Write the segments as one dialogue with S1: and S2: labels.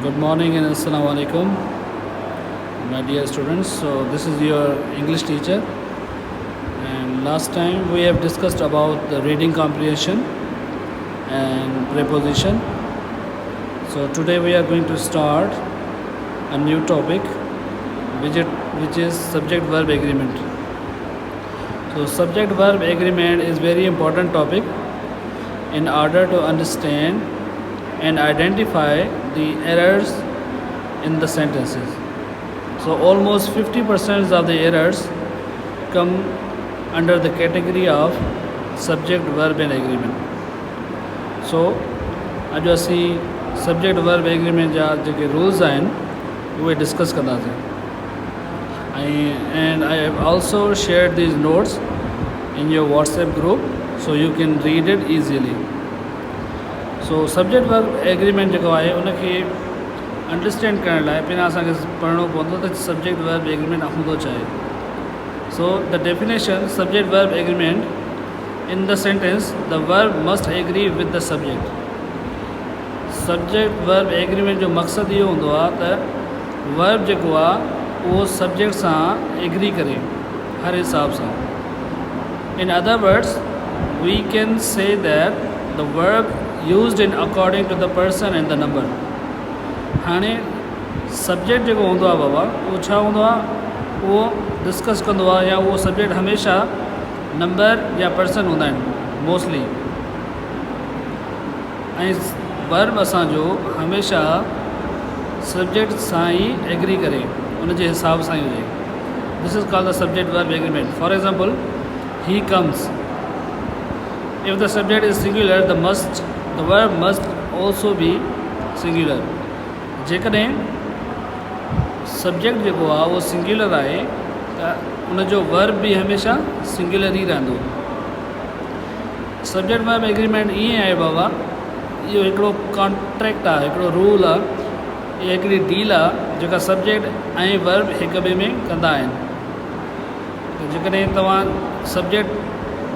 S1: Good morning and assalamu alaikum, my dear students. So this is your English teacher, and last time we have discussed about the reading comprehension and preposition. So today we are going to start a new topic, which is subject verb agreement. So subject verb agreement is very important topic in order to understand and identify the errors in the sentences. So almost 50% of the errors come under the category of subject verb and agreement. So अॼु असीं subject verb agreement जा जेके rules आहिनि उहे discuss कंदासीं. And I have also shared these notes in your WhatsApp group so you can read it easily. So subject verb agreement जेको आहे उनखे अंडरस्टैंड करण लाइ पहिरियां असांखे पढ़णो पवंदो त सब्जेक्ट वर्ब एग्रीमेंट हूंदो छा आहे. So the definition subject verb agreement in the sentence the verb must agree with the subject. Subject verb agreement जो मक़सदु इहो हूंदो आहे त वर्ब जेको आहे उहो सब्जेक्ट सां एग्री करे हर हिसाब सां. In other words we can say that the verb used in according to the person and the number. हाणे सब्जेक्ट जेको हूंदो आहे बाबा उहो छा हूंदो आहे उहो डिस्कस कंदो आहे या उहो सब्जेक्ट हमेशह नंबर या पर्सन हूंदा आहिनि मोस्टली. ऐं वर्ब असांजो हमेशह सब्जेक्ट सां ई एग्री करे उन जे हिसाब सां ई हुजे. This is called the subject verb agreement. For example he comes. If the subject is singular, the verb must also be singular. जेकॾहिं सब्जेक्ट जेको आहे उहो सिंगुलर आहे त उनजो वर्ब बि हमेशह सिंगुलर ई रहंदो. सब्जेक्ट वर्ब एग्रीमेंट ईअं आहे बाबा, इहो हिकिड़ो कॉन्ट्रैक्ट आहे, हिकिड़ो रूल आहे, इहा हिकिड़ी डील आहे जेका सब्जेक्ट ऐं वर्ब हिक ॿिए में कंदा आहिनि. त जेकॾहिं तव्हां सब्जेक्ट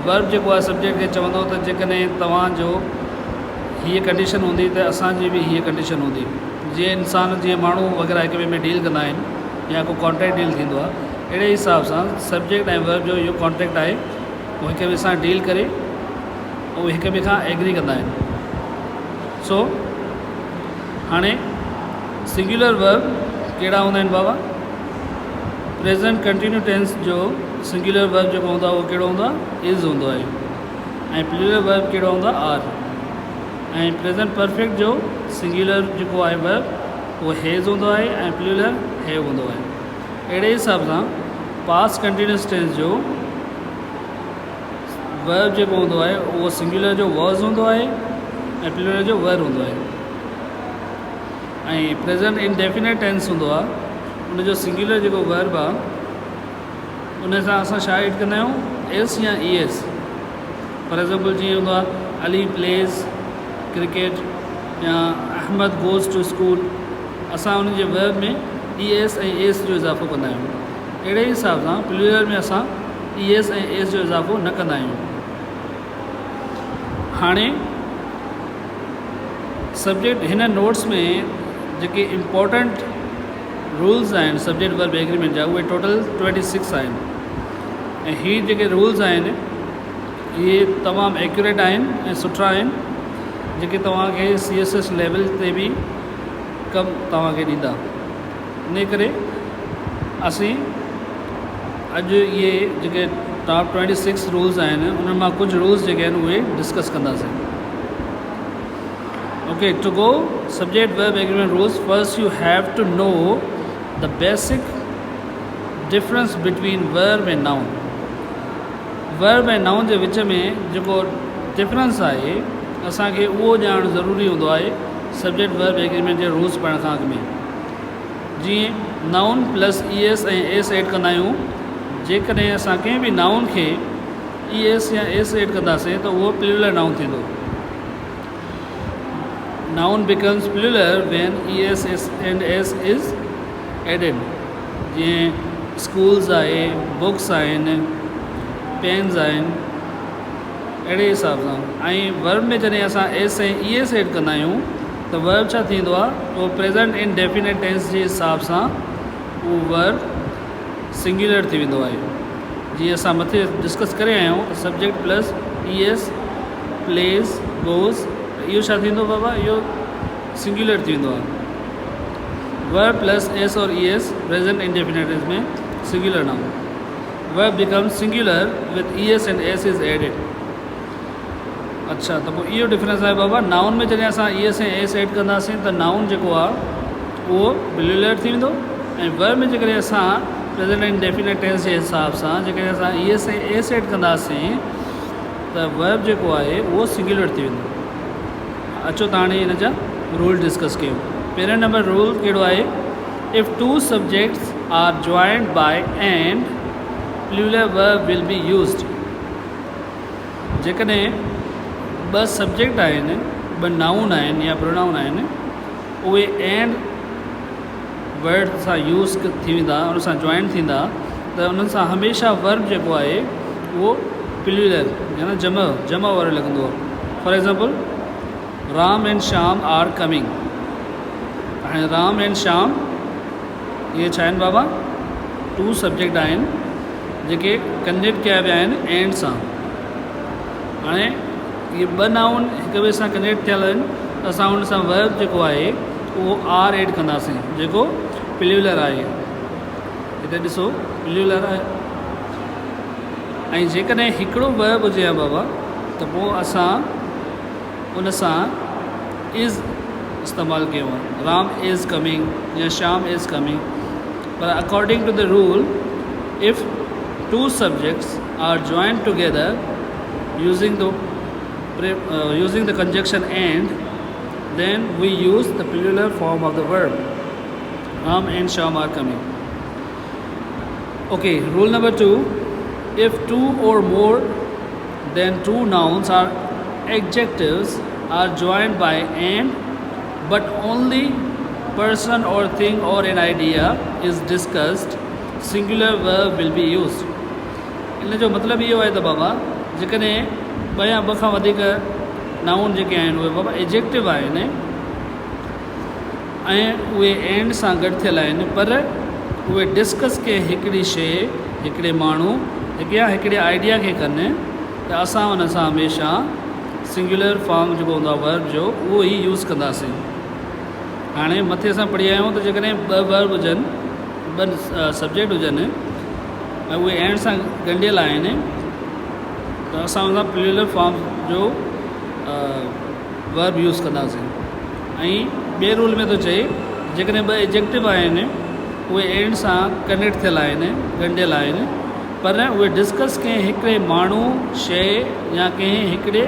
S1: वर्ब जेको आहे सब्जेक्ट खे चवंदो त जेकॾहिं तव्हांजो हीअ कंडीशन हूंदी त असांजी बि हीअ कंडीशन हूंदी. जीअं इंसान जीअं माण्हू वग़ैरह हिक ॿिए में डील कंदा आहिनि या को कॉन्ट्रैक्ट डील थींदो आहे, अहिड़े हिसाब सां सब्जेक्ट ऐं वर्ब जो इहो कॉन्ट्रैक्ट आहे. उहो हिक ॿिए सां डील करे उहे हिक ॿिए खां एग्री कंदा आहिनि. सो हाणे सिंगुलर वर्ब कहिड़ा हूंदा आहिनि बाबा. प्रेज़ेंट कंटिन्यू टेंस जो सिंगुलर वर्ब जेको हूंदो आहे उहो कहिड़ो हूंदो आहे इज़ हूंदो आहे. ऐं प्लूरल वर्ब कहिड़ो हूंदो आहे आर. ऐं प्रेज़ेंट परफेक्ट जो सिंगुलर जेको आहे वर्ब उहो हेज़ हूंदो आहे ऐं प्लूरल हैव हूंदो आहे. अहिड़े हिसाब सां पास्ट कंटिन्यूअस टेंस जो वर्ब जेको हूंदो आहे उहो सिंगुलर जो वॉज़ हूंदो आहे ऐं प्लूरल जो वर हूंदो आहे. ऐं प्रेज़ेंट इंडेफिनिट टेंस हूंदो आहे, उनजो सिंगुलर जेको वर्ब आहे उन सां असां छा एड कंदा आहियूं एस या ई एस. फॉर एग्ज़ाम्पल जीअं हूंदो आहे अली प्लेज़ क्रिकेट या अहमद गोज़ टू स्कूल. असां उन जे वर्ब में ई एस ऐं एस जो इज़ाफ़ो कंदा आहियूं. अहिड़े हिसाब सां प्लूरल में असां ई एस ऐं एस जो इज़ाफ़ो न कंदा आहियूं. हाणे सब्जेक्ट हिन नोट्स में जेके इम्पोर्टेंट रूल्स आहिनि सब्जेक्ट वर्ब एग्रीमेंट जा उहे टोटल 26 आहिनि. ऐं हीअ जेके रूल्स आहिनि इहे तमामु एक्यूरेट आहिनि ऐं सुठा आहिनि जेके तव्हांखे CSS लेवल ते बि कमु तव्हांखे ॾींदा. इन करे असीं अॼु इहे जेके टॉप 26 रूल्स आहिनि उन्हनि मां कुझु रूल्स जेके आहिनि उहे डिस्कस कंदासीं. Okay, to go subject verb agreement rules, first U have to know the basic difference between verb and noun. verb and noun जे विच में जेको डिफरेंस आहे असांखे उहो ॼाणणु ज़रूरी हूंदो आहे सब्जेक्ट वर्ब एग्रीमेंट जे रूल्स पढ़ण खां अॻु में. जीअं नाउन प्लस ई एस ऐं एस एड कंदा आहियूं. जेकॾहिं असां कंहिं बि नाउन खे ई एस या एस एड कंदासीं त उहो प्लूरल नाउन थींदो. Noun becomes plural when E S and S is added. जीअं स्कूल्स आहे, बुक्स आहिनि, पेन्स आहिनि, अहिड़े हिसाब सां. ऐं वर्ब में जॾहिं असां एस ऐं ई एस एड कंदा आहियूं त त वर्ब छा थींदो आहे, उहो प्रेज़ेंट इंडेफिनिट टेंस जे हिसाब सां उहो वर्ब सिंगुलर थी वेंदो आहे। जीअं असां मथे डिस्कस करे आया आहियूं त subject plus ES place goes, इहो छा थींदो बाबा, इहो सिंगुलर थी वेंदो आहे। वर्ब प्लस S और ES प्रेजेंट इंडेफिनिट टेंस में singular noun. Verb become singular with ES and S is added. अच्छा, त पोइ इहो डिफरेंस आहे बाबा। नाउन में जॾहिं असां ES ऐं S ऐड कंदासीं त नाउन जेको आहे उहो प्लूरल थी वेंदो, ऐं वर्ब में जेकॾहिं असां प्रेज़ेंट इंडेफिनिट टेंस जे हिसाब सां जेकॾहिं असां ES ऐं S ऐड कंदासीं त वर्ब जेको आहे उहो सिंगुलर थी वेंदो। अचो त हाणे हिन जा रूल डिस्कस कयूं। पहिरें नंबर रूल कहिड़ो आहे, if two subjects are joined by and plural verb will be used. जेकॾहिं ॿ सब्जेक्ट आहिनि, ॿ नाउन आहिनि या प्रोनाउन आहिनि, उहे एंड वर्ड सां यूज़ थी वेंदा, उन सां जॉइंट थींदा, त उन्हनि सां हमेशह वर्ब जेको आहे उहो प्लूरल या न जमा वारो लॻंदो आहे। For example, Ram and Shyam are coming. हाणे राम एंड श्याम इहे छा आहिनि बाबा, टू सब्जेक्ट आहिनि जेके कनेक्ट कया विया आहिनि एंड सां। हाणे इहे ॿ नाउन हिक ॿिए सां कनेक्ट थियल आहिनि, त असां हुन सां वर्ब जेको आहे उहो आर एड कंदासीं, जेको प्लूरल आहे। हिते ॾिसो प्लूरल आहे। ऐं जेकॾहिं हिकिड़ो वर्ब हुजे हा बाबा, त पोइ असां उन सां इज़ इस्तेमालु कयो आहे, राम इज़ कमिंग या श्याम इज़ कमिंग। पर according to the rule, if two subjects are joined together using the conjunction and, then we use the plural form of the verb. Ram and Sham are coming. Okay, rule number 2, if two or more than two nouns or adjectives are joined by and, but only person or thing or an idea is discussed, singular verb will be used. इन जो मतिलबु इहो आहे त बाबा, जेकॾहिं ॿ या ॿ खां वधीक नाउन जेके आहिनि उहे बाबा एडजेक्टिव आहिनि ऐं उहे एंड सां गॾु थियल आहिनि, पर उहे डिस्कस के हिकिड़ी शइ, हिकिड़े माण्हू या हिकिड़े आइडिया खे कनि, त असां उन सां हमेशह सिंगुलर फॉर्म जेको हूंदो आहे वर्ब जो, उहो ई यूज़ कंदासीं। हाणे मथे असां पढ़ी आया आहियूं त जेकॾहिं ॿ वर्ब हुजनि, ॿ सब्जेक्ट हुजनि ऐं उहे एंड सां ॻंढियल आहिनि, त असां हुन प्लूरल फॉर्म जो वर्ब यूज़ कंदासीं। ऐं ॿिए रूल में थो चए, जेकॾहिं ॿ एडजेक्टिव आहिनि, उहे एंड सां कनेक्ट थियल आहिनि, ॻंढियल आहिनि, पर उहे डिस्कस कंहिं हिकिड़े माण्हू, शइ या कंहिं हिकिड़े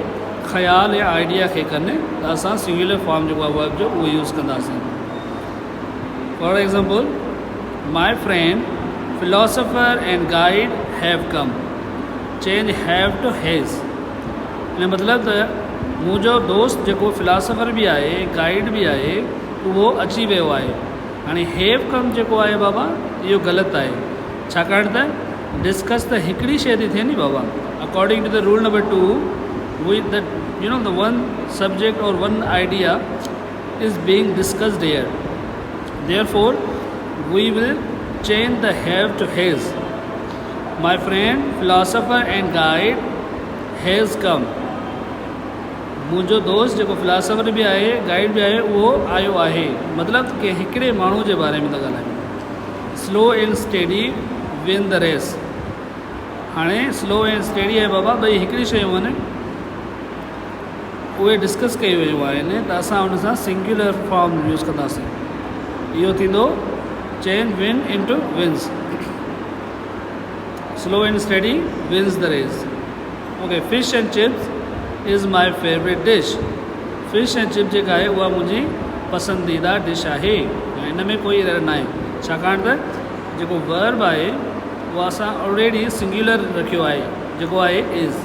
S1: ख़्याल या आइडिया खे कनि, त असां सिंगुलर फॉर्म जेको आहे वर्ब जो उहो यूज़ कंदासीं। For example, my friend philosopher and guide have come, change have to has. इन मतिलबु त मुंहिंजो दोस्त जेको फिलासफर बि आहे, गाइड बि आहे, उहो अची वियो आहे। हाणे हैव कम जेको आहे बाबा, इहो ग़लति आहे, छाकाणि त डिस्कस त हिकिड़ी शइ थी थिए नी बाबा। According to the rule number 2, the one subject or one idea is being discussed here. Therefore, we will change the have to has. My friend, philosopher and guide has come. मुंहिंजो दोस्त जेको फिलासफर बि आहे, guide बि आहे, उहो आयो आहे। मतिलबु कि हिकिड़े माण्हू जे बारे में था ॻाल्हायूं। Slow and steady win the race. हाणे स्लो एंड स्टेडी आहे बाबा, ॿई हिकिड़ी शयूं आहिनि, उहे डिस्कस कई वियूं आहिनि, त असां हुन सां सिंगुलर फॉर्म यूज़ कंदासीं। इहो थींदो change win into wins. Slow and steady wins the race. Okay, fish and chips is my favourite dish. Fish and chip जेका आहे उहा मुंहिंजी पसंदीदा डिश आहे। हिन में कोई एरर न आहे, छाकाणि त जेको वर्ब आहे उहो असां ऑलरेडी सिंगुलर रखियो आहे, जेको आहे is.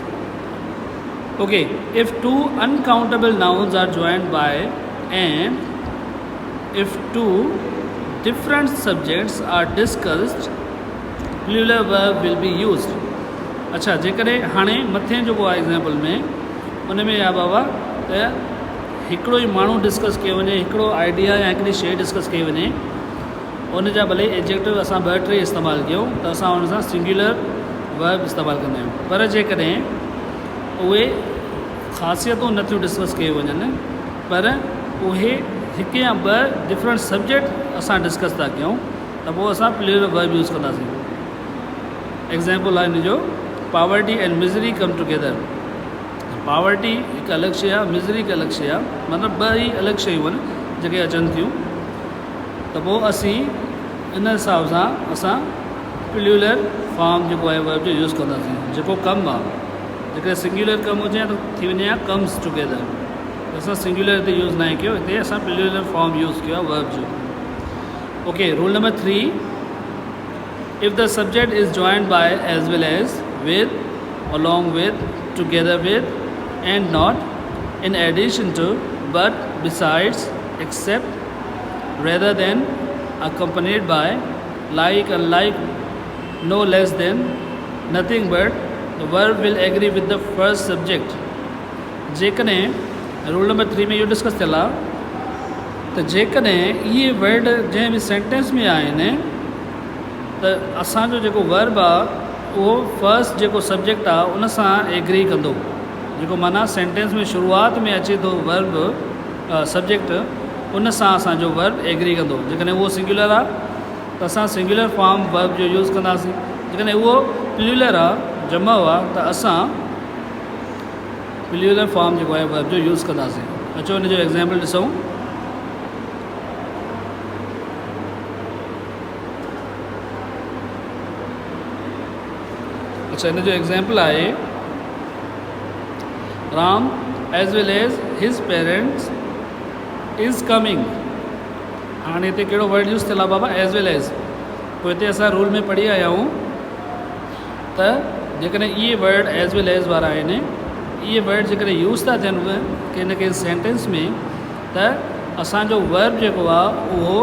S1: Okay, if two uncountable nouns are joined by and if two different subjects are discussed, plural verb will be used. अच्छा, जेकॾहिं हाणे मथे जेको आहे एग्ज़ाम्पल में, उन में आहे बाबा त हिकिड़ो ई माण्हू डिस्कस कयो वञे, हिकिड़ो आइडिया या हिकिड़ी शइ डिस्कस कई वञे, उन जा भले एडजेक्टिव असां 2-3 इस्तेमालु कयूं त असां हुन सां सिंगुलर वर्ब इस्तेमालु कंदा आहियूं। पर जेकॾहिं उहे ख़ासियतूं नथियूं डिस्कस कयूं वञनि, पर उहे हिकु या ॿ डिफरेंट सब्जेक्ट असां डिस्कस था कयूं, त पोइ असां प्लूरल वर्ब यूज़ कंदासीं। एग्ज़ाम्पल आहे हिन जो, poverty and मिज़री come together. Poverty हिकु अलॻि शइ आहे, मिज़री हिकु अलॻि शइ आहे, मतिलबु ॿ ई अलॻि शयूं आहिनि जेके अचनि थियूं। त पोइ असीं इन हिसाब सां असां प्लूरल फॉर्म जेको आहे वर्ब जो यूज़ कंदासीं। जेको कमु आहे, जेकॾहिं सिंगुलर कमु हुजे त थी वञे हा कम्स टुगेदर, असां सिंगुलर हिते यूज़ न कयो, हिते असां प्लूरल फॉर्म यूज़ कयो आहे वर्ब जो। Okay, rule number 3, if the subject is joined by as well as, with, along with, together with, and not, in addition to, but, besides, except, rather than, accompanied by, like, unlike, no less than, nothing but, the verb will agree with the first subject. जेकॾहिं rule number 3 में इहो discuss थियल आहे त जेकॾहिं इहे word जंहिं बि सेंटेंस में आहिनि त असांजो जेको वर्ब आहे उहो फर्स्ट जेको सब्जेक्ट आहे उन सां एग्री कंदो। जेको माना सेंटेंस में शुरूआत में अचे थो वर्ब सब्जेक्ट, उन सां असांजो वर्ब एग्री कंदो। जेकॾहिं उहो सिंगुलर आहे त असां सिंगुलर फॉर्म वर्ब जो यूज़ कंदासीं, जेकॾहिं उहो प्लूरल आहे, जमा आहे, त असां प्लूरल फॉर्म जेको आहे वर्ब जो यूज़ कंदासीं। अचो हिन जो एग्ज़ाम्पल ॾिसूं। अच्छा, हिन जो एग्ज़ाम्पल आहे, राम एज वेल एज हिज पेरेंट्स इज़ कमिंग। हाणे हिते कहिड़ो वर्ड यूज़ थियल आहे बाबा? Age well age. पोइ हिते असां रूल में पढ़ी आया आहियूं त जेकॾहिं इहे वर्ड एज वेल एज वारा आहिनि, इहे वर्ड जेकॾहिं यूज़ था थियनि कंहिं न कंहिं सेंटेंस में, त असांजो वर्ब जेको आहे उहो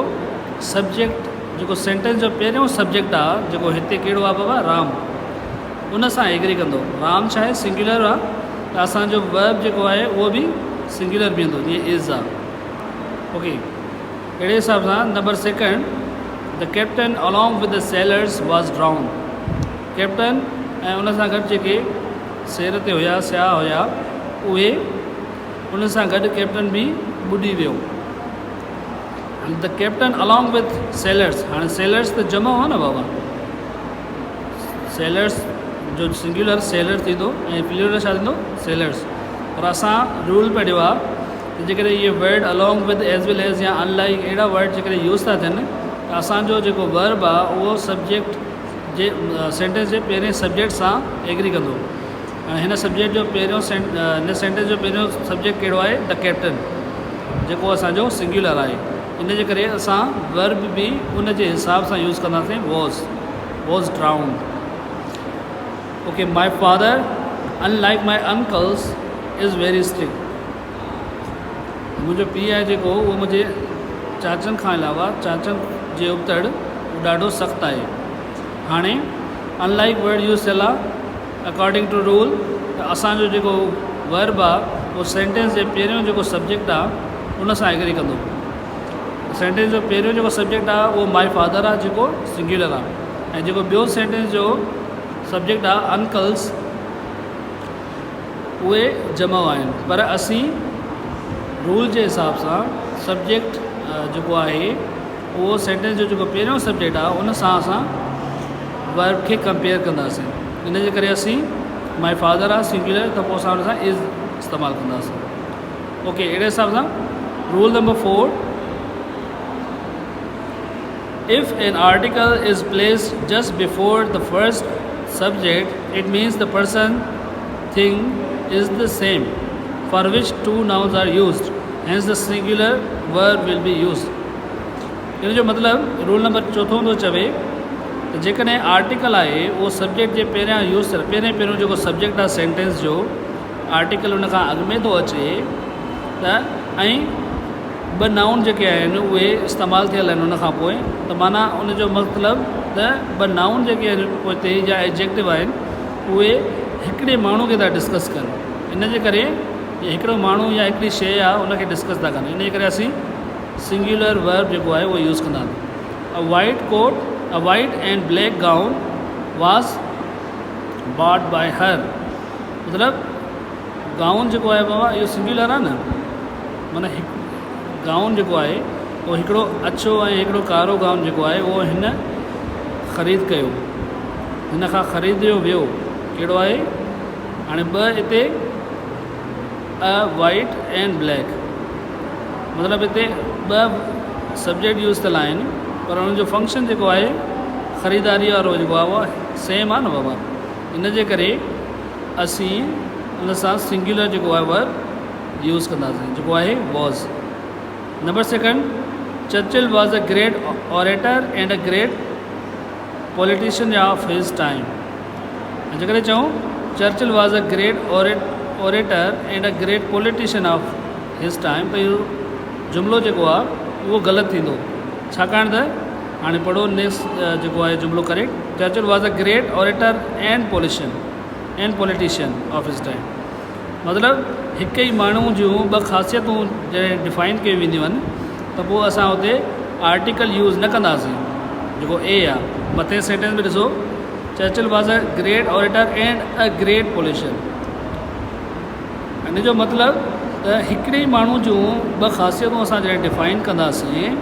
S1: सब्जेक्ट, जेको सेंटेंस जो पहिरियों सब्जेक्ट आहे, जेको हिते कहिड़ो आहे बाबा? राम, उन सां एग्री कंदो। राम छा आहे? सिंगुलर आहे, त असांजो वर्ब जेको आहे उहो बि सिंगुलर बीहंदो, जीअं इज़ आहे। ओके, अहिड़े हिसाब सां number 2, the captain along with the sellers was drown. Captain ऐं उन सां गॾु जेके सेर ते हुया, सियाह हुया, उहे उन सां गॾु कैप्टन बि ॿुॾी वियो। The captain along with sellers, हाणे सेलर्स त जमा हुआ न बाबा, सेलर्स जो सिंगुलर सेलर थींदो ऐं प्लूरल छा थींदो? सेलर्स। पर असां रूल पढ़ियो आहे त जेकॾहिं इहे word along with, as well as या अनलाइक अहिड़ा वर्ड जेकॾहिं यूज़ था थियनि, त असांजो जेको वर्ब आहे उहो सब्जेक्ट जे सेंटेंस जे पहिरें सब्जेक्ट सां एग्री कंदो। हिन सब्जेक्ट जो पहिरियों हिन सेंटेंस जो पहिरियों सब्जेक्ट कहिड़ो आहे? द कैप्टन, जेको असांजो सिंगुलर आहे। इन जे करे असां वर्ब बि उन जे हिसाब सां यूज़ कंदासीं, was drowned. Okay, my father unlike my uncles is very strict. मुंहिंजो पीउ आहे जेको, उहो मुंहिंजे चाचनि खां अलावा, चाचनि जे उबतड़ उहो ॾाढो सख़्तु आहे। हाणे अनलाइक वर्ड यूज़ थियल आहे अकॉर्डिंग टू रूल, त असांजो जेको वर्ब आहे उहो सेंटेंस जे पहिरियों जेको सब्जेक्ट आहे उन सां एग्री कंदो। सेंटेंस जो पहिरियों जेको सब्जेक्ट आहे उहो माई फादर आहे, जेको सिंगुलर आहे, ऐं जेको ॿियो सेंटेंस जो सब्जेक्ट आहे अंकल्स, उहे जमा आहिनि। पर असीं रूल जे हिसाब सां सब्जेक्ट जेको आहे उहो सेंटेंस जो जेको पहिरियों सब्जेक्ट आहे उन सां असां वर्ब खे कंपेयर कंदासीं। इन जे करे असीं माई फादर आहे सिंगुलर, त पोइ असां हुन सां इज़ इस्तेमालु कंदासीं। ओके, अहिड़े हिसाब सां rule number 4, if N article is placed just before the first subject, it means the person, thing is the same for which two nouns are used, hence the singular verb will be used। इन जो मतिलबु rule number 4 थो चवे त जेकॾहिं article आहे उहो subject जे पहिरियां यूज़ थियल, पहिरियों जेको सब्जेक्ट आहे सेंटेंस जो, आर्टिकल उन खां अॻु में थो अचे, त ऐं ॿ नाउन जेके आहिनि उहे इस्तेमालु थियल आहिनि उन खां पोइ, त माना उन जो मतिलबु त ॿ नाउन जेके आहिनि पोइ हिते या एडजेक्टिव आहिनि उहे हिकिड़े माण्हू खे था डिस्कस कनि। इन जे करे या हिकिड़ो माण्हू या हिकिड़ी शइ आहे उनखे डिस्कस था कनि, इन करे असीं सिंगुलर वर्ब जेको आहे उहो यूज़ कंदा आहियूं। A white and black gown was bought by her, मतिलबु गाउन जेको आहे बाबा इहो सिंगुलर आहे न, माना गाउन जेको आहे उहो हिकिड़ो अछो ऐं हिकिड़ो कारो गाउन जेको आहे उहो हिन ख़रीद कयो, हिन खां ख़रीदियो वियो। कहिड़ो आहे हाणे ॿ हिते अ वाइट एंड ब्लैक, मतिलबु हिते ॿ सब्जेक्ट यूज़ थियल आहिनि पर हुननि जो फंक्शन जेको आहे ख़रीदारी वारो जेको आहे उहो सेम आहे न बाबा, इन जे करे असीं उन सां सिंगुलर जेको आहे वर्ब यूज़ कंदासीं जेको आहे was. Number second, Churchill was a great orator and a great politician of his time. जेकॾहिं चऊं Churchill was a great orator and a great politician of his time, त इहो जुमिलो जेको आहे उहो ग़लति थींदो, छाकाणि त हाणे पढ़ो नेक्स्ट जेको आहे जुमिलो correct. Churchill was a great orator and politician of his time, मतिलबु हिक ई माण्हू जूं ॿ ख़ासियतूं जॾहिं डिफाइन कयूं वेंदियूं आहिनि त पोइ असां हुते आर्टिकल यूज़ न कंदासीं जेको ए आहे। मथे सेंटेंस में ॾिसो, Churchill was a great orator and a great politician, इन जो मतिलबु त हिकिड़े ई माण्हू जूं ॿ ख़ासियतूं असां जॾहिं डिफाइन कंदासीं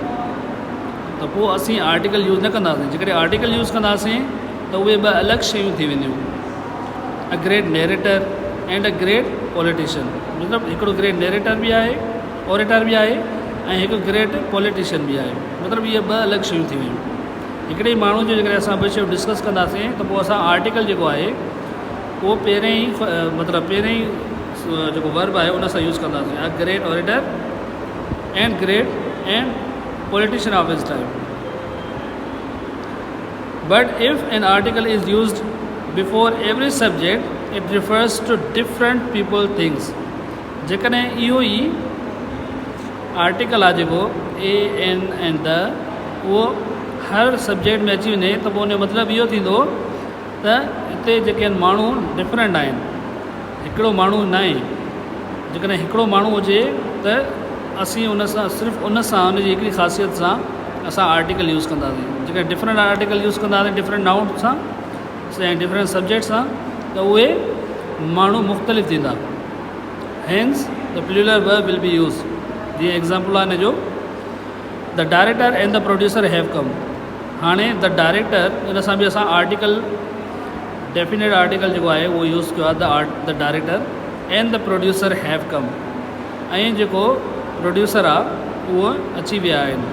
S1: त पोइ असीं आर्टिकल यूज़ न कंदासीं। जेकॾहिं आर्टिकल यूज़ कंदासीं त उहे ॿ अलॻि शयूं थी वेंदियूं, a great narrator and a great politician, मतिलबु हिकिड़ो ग्रेट नैरेटर बि आहे, ऑरेटर बि आहे ऐं हिकु ग्रेट पॉलिटिशियन बि आहे, मतिलबु इहे ॿ अलॻि शयूं थी वियूं। हिकिड़े ई माण्हू जो जेकॾहिं असां ॿ शयूं डिस्कस कंदासीं त पोइ असां आर्टिकल जेको आहे उहो पहिरें ई मतिलबु पहिरें ई जेको वर्ब आहे उन सां यूज़ कंदासीं, a great orator and politician of his time. But if an article is used before every subject it refers to different people things. जेकॾहिं इहो ई आर्टिकल आहे जेको ए एन एंड द उहो हर सब्जेक्ट में अची वञे त पोइ उनजो मतिलबु इहो थींदो त हिते जेके आहिनि माण्हू डिफरेंट आहिनि, हिकिड़ो माण्हू न आहे। जेकॾहिं हिकिड़ो माण्हू हुजे त असीं उन सां सिर्फ़ु उन सां उनजी हिकिड़ी ख़ासियत सां असां आर्टिकल यूज़ कंदासीं। जेकॾहिं डिफरेंट आर्टिकल यूज़ कंदासीं डिफरेंट नाउन सां ऐं डिफरेंट सब्जेक्ट सां त उहे माण्हू मुख़्तलिफ़ थींदा। Hence the plural verb will be use. जीअं एग्ज़ाम्पल आहे हिन जो, the director and the producer have come. हाणे द डायरेक्टर इन सां बि असां आर्टिकल डेफिनेट आर्टिकल जेको आहे उहो यूज़ कयो आहे, the director and the producer have कम, ऐं जेको प्रोड्यूसर आहे उहो अची विया आहिनि।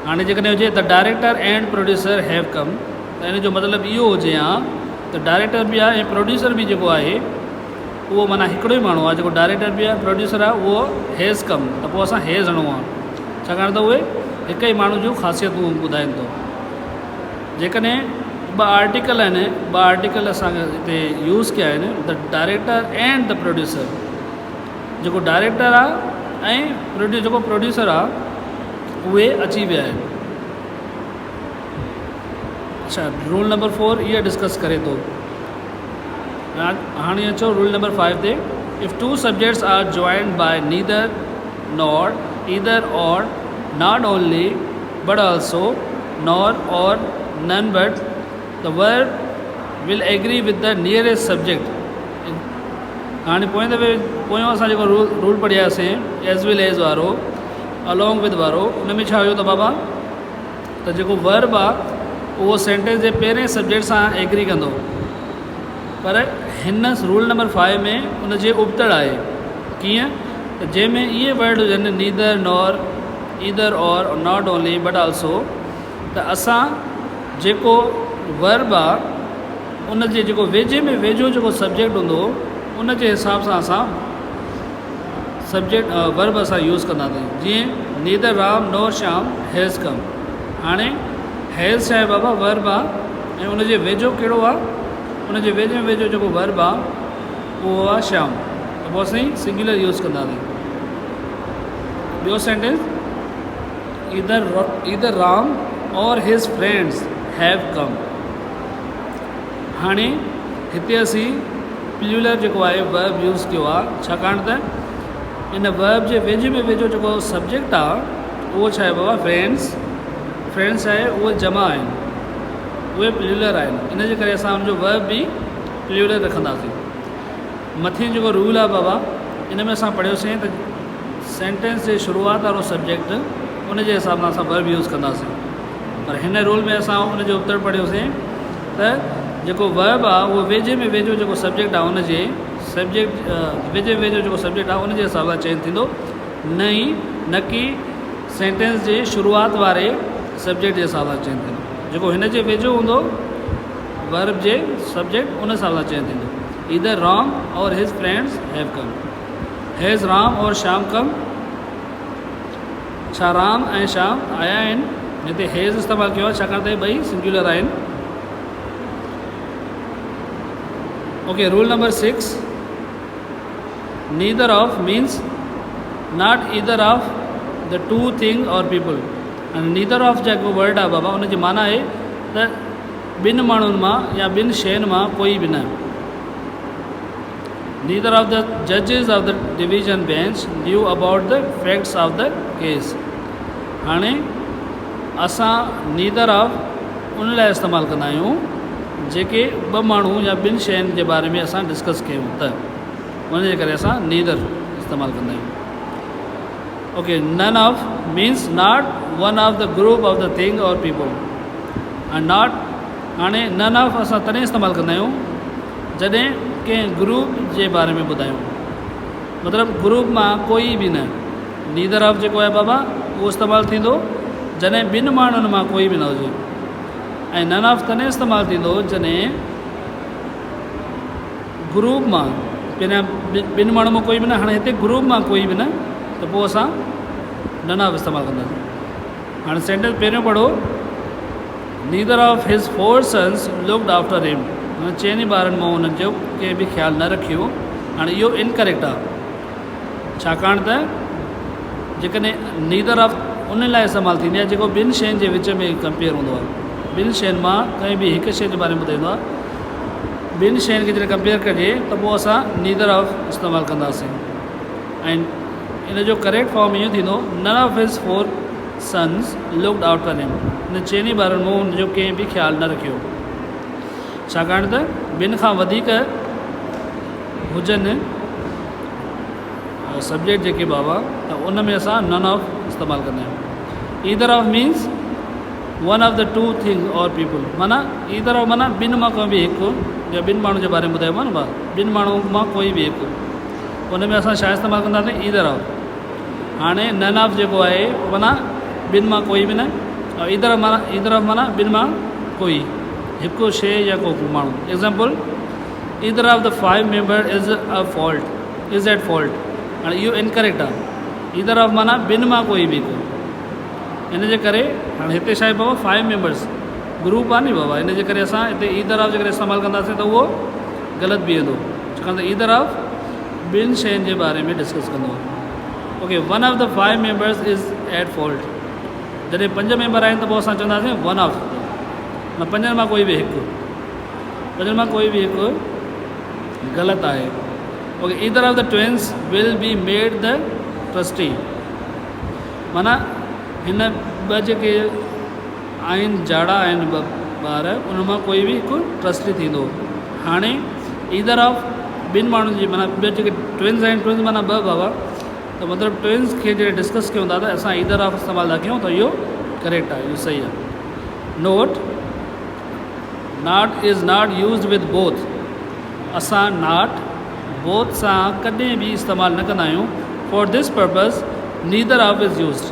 S1: हाणे जेकॾहिं हुजे the director and producer have कम त इन जो मतिलबु इहो हुजे हा त डायरेक्टर बि आहे ऐं प्रोड्यूसर बि जेको आहे उहो माना हिकिड़ो ई माण्हू आहे, जेको डायरेक्टर बि आहे प्रोड्यूसर आहे उहो हैज़ कम, त पोइ असां हैज़ हणूं आहे, छाकाणि त उहे हिक ई माण्हू जूं ख़ासियतूं ॿुधाइनि थो। जेकॾहिं ॿ आर्टिकल आहिनि, ॿ आर्टिकल असांखे हिते यूज़ कया आहिनि, the director and the producer, जेको डायरेक्टर आहे ऐं जेको प्रोड्यूसर आहे उहे अची विया आहिनि। अच्छा, रूल नंबर 4 इहा डिस्कस करे थो। हाणे अचो रूल नंबर 5 ते। If two subjects are joined by neither nor either or not only but also nor or none but the verb will agree with the nearest subject. हाणे पोयों असां जेको रूल पढ़ियासीं एज़ विल एज़ वारो along with वारो, उन में छा हुयो त बाबा त जेको वर्ब आहे उहो सेंटेंस जे पहिरें सब्जेक्ट सां एग्री कंदो, पर हिन रूल नंबर 5 में उनजे उबतड़ आहे। कीअं त जंहिंमें इहे वर्ड हुजनि neither nor either or not only but also, त असां जेको वर्ब आहे उनजे जेको वेझे में वेझो जेको सब्जेक्ट हूंदो उन जे हिसाब सां असां सब्जेक्ट वर्ब असां यूज़ कंदासीं। जीअं neither Ram nor Shyam has come. हाणे हैज़ छा आहे बाबा वर्ब आहे ऐं उनजे वेझो कहिड़ो आहे, उनजे वेझे में वेझो जेको वर्ब आहे उहो आहे श्याम, त पोइ असीं सिंगुलर यूज़ कंदासीं। ॿियो सेंटेंस, ईदर राम और हिज फ्रेंड्स हैव कम। हाणे हिते असीं प्लूरल जेको आहे वर्ब यूज़ कयो आहे, छाकाणि त इन वर्ब जे वेझे में वेझो जेको सब्जेक्ट आहे उहो छा आहे बाबा फ्रेंड्स। फ्रेंड्स आहे उहे जमा आहिनि, उहे प्लूरल आहिनि, इन जे करे असां उनजो वर्ब बि प्लूरल रखंदासीं। मथे जेको रूल आहे बाबा इन में असां पढ़ियोसीं त सेंटेंस जे शुरूआत वारो सब्जेक्ट उन जे हिसाब सां असां वर्ब यूज़ कंदासीं। पर हिन रूल में असां उनजो उत्तर पढ़ियोसीं त जेको वर्ब आहे उहो वेझे में वेझो जेको सब्जेक्ट आहे उनजे सब्जेक्ट वेझे में वेझो जेको सब्जेक्ट आहे उनजे हिसाब सां चेंज थींदो, न कि सेंटेंस जे शुरूआत वारे सब्जेक्ट जे हिसाब सां चेंज थींदो। जेको हिन जे वेझो हूंदो वर्ब जे सब्जेक्ट उन हिसाब सां चेंज थींदो। ईदर राम और हिज friends have come. Has Ram और श्याम कम। छा राम ऐं श्याम आया आहिनि? हिते हैज़ इस्तेमालु कयो आहे छाकाणि त ॿई सिंगुलर आहिनि। Okay, rule number 6, neither of means not either of the two thing or people. Neither of जेको वर्ड आहे बाबा उनजी माना आहे त ॿिनि माण्हुनि मां या ॿिनि शयुनि मां कोई बि न। नीदर ऑफ द जजिस of the division bench knew about the facts of the case. हाणे असां नीदर ऑफ उन लाइ इस्तेमालु कंदा आहियूं जेके ॿ माण्हू या ॿिनि शयुनि जे बारे में असां डिस्कस कयूं त उन जे करे असां नीदर इस्तेमालु कंदा आहियूं। ओके, नन of means not one of the group of the thing or people. And not हाणे नन ऑफ असां तॾहिं इस्तेमालु कंदा आहियूं जॾहिं कंहिं ग्रुप जे बारे में ॿुधायूं, मतिलबु ग्रुप मां कोई बि न। नीदर ऑफ जेको आहे बाबा उहो इस्तेमालु थींदो जॾहिं ॿिनि माण्हुनि मां कोई बि न हुजे। ऐं नन ऑफ तॾहिं इस्तेमालु थींदो जॾहिं ग्रुप मां पहिरियां ॿिनि माण्हुनि मां कोई बि न, हाणे हिते ग्रुप मां कोई बि न, त पोइ असां नन ऑफ इस्तेमालु कंदासीं। हाणे सेंटेंस पहिरियों पढ़ो, नीदर ऑफ हिज 4 सन्स लुक्ड आफ्टर हिम। चइनि ॿारनि मां हुननि जो कंहिं बि ख़्यालु न रखियो। हाणे इहो इनकरेक्ट आहे छाकाणि त जेकॾहिं नीदर ऑफ उन लाइ इस्तेमालु थींदी आहे जेको ॿिनि शयुनि जे विच में कंपेयर हूंदो आहे। ॿिनि शयुनि मां कंहिं बि हिकु शइ जे बारे में ॿुधाईंदो आहे, ॿिनि शयुनि खे जॾहिं कंपेयर कजे त पोइ असां नीदर ऑफ इस्तेमालु कंदासीं। ऐं इन जो करेक्ट फॉर्म इहो थींदो, नन ऑफ हिज 4 सन्स लुक्ड आफ्टर हिम। इन चइनि ॿारनि मां हुनजो कंहिं बि ख़्यालु न रखियो छाकाणि त ॿिनि खां वधीक हुजनि सब्जेक्ट जेके बाबा त उन में असां नन ऑफ इस्तेमालु कंदा आहियूं। Either of means one of the two thing or people, माना ईदर ऑफ माना ॿिनि मां कोई बि हिकु, या ॿिनि माण्हुनि जे बारे में ॿुधायो आहे न भाउ, ॿिनि माण्हू मां कोई बि हिकु, उन में असां छा इस्तेमालु कंदासीं? Either of. हाणे नन ऑफ जेको आहे माना ॿिनि मां कोई बि न, और ईदर ऑफ माना ॿिनि मां कोई हिकु शइ या को माण्हू। Example, either of the 5 member is at fault. हाणे इहो इनकरेक्ट आहे। ईदर ऑफ माना ॿिनि मां कोई बि हिकु, इन जे करे हाणे हिते छा आहे बाबा 5 मेंबर्स ग्रुप आहे नी बाबा, इन जे करे असां हिते ईदर ऑफ जेकॾहिं इस्तेमालु कंदासीं त उहो ग़लति बीहंदो छाकाणि त ईदर ऑफ ॿिनि शयुनि जे बारे में डिस्कस कंदो आहे। Okay, one of the 5 members is at fault. जॾहिं 5 मेंबर आहिनि त पोइ असां चवंदासीं वन ऑफ, न 5 मां कोई बि हिकु, 5 मां कोई बि हिकु ग़लति आहे। Okay, either of the twins will be made the trustee. माना हिन ॿ जेके आहिनि जाड़ा आहिनि ॿ ॿार, उन मां कोई बि हिकु ट्रस्टी थींदो। हाणे ईदर ऑफ ॿिनि माण्हुनि जी माना ॿ जेके ट्विन्स आहिनि, ट्विन्स माना 2 बाबा, त मतिलबु ट्विन्स खे जॾहिं डिस्कस कयूं था त असां ईदर ऑफ इस्तेमालु था कयूं त इहो करेक्ट आहे, इहो सही आहे। Note, not is not used with both. असां नॉट बोथ सां कॾहिं बि इस्तेमालु न कंदा आहियूं। For this purpose neither of is used.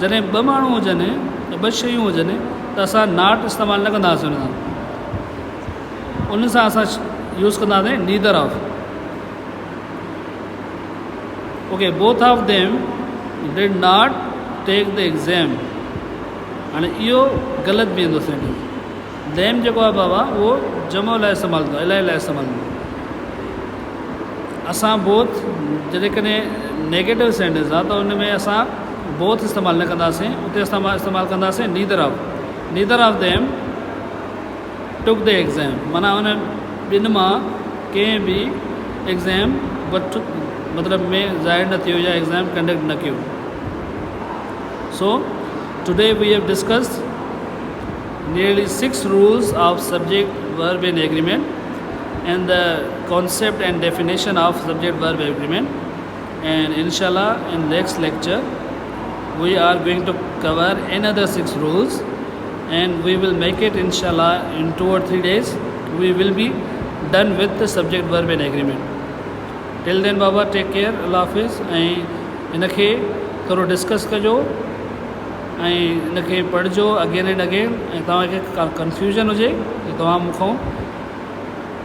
S1: जॾहिं 2 माण्हू हुजनि या 2 शयूं हुजनि त असां नॉट इस्तेमालु न कंदासीं उन सां असां यूज़ कंदासीं neither of. Okay, both of them did not take the exam. हाणे इहो ग़लति बीहंदो सेंटेंस। देम जेको आहे बाबा उहो जमो लाइ इस्तेमालु थींदो, इलाही लाइ इस्तेमालु थींदो। असां बोथ जॾहिं कॾहिं नेगेटिव सेंटेंस आहे त उन में असां बोथ इस्तेमालु न कंदासीं, उते इस्तेमालु कंदासीं neither of. Neither of them took the exam, माना उन ॿिनि मां कंहिं बि एग्ज़ाम मतलब में ज़ाहिर न थियो या एग्ज़ाम कंडक्ट न कयो. So today we have discussed nearly 6 rules of subject verb and agreement and the concept and definition of subject verb agreement, and inshallah in next lecture we are going to cover another 6 rules, and we will make it inshallah in 2 or 3 days we will be done with the subject verb and agreement. Till then baba, take care, Allah Hafiz. ऐं इनखे थोरो discuss कजो ऐं इनखे पढ़जो again and again. ऐं तव्हांखे का confusion हुजे त तव्हां मूंखां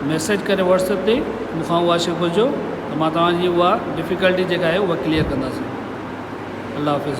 S1: मैसेज करे व्हाट्सएप ते मूंखां उहा शइ पुछिजो त मां तव्हांजी उहा डिफ़िकल्टी जेका आहे उहा क्लियर कंदासीं. अल्लाह हाफ़िज़.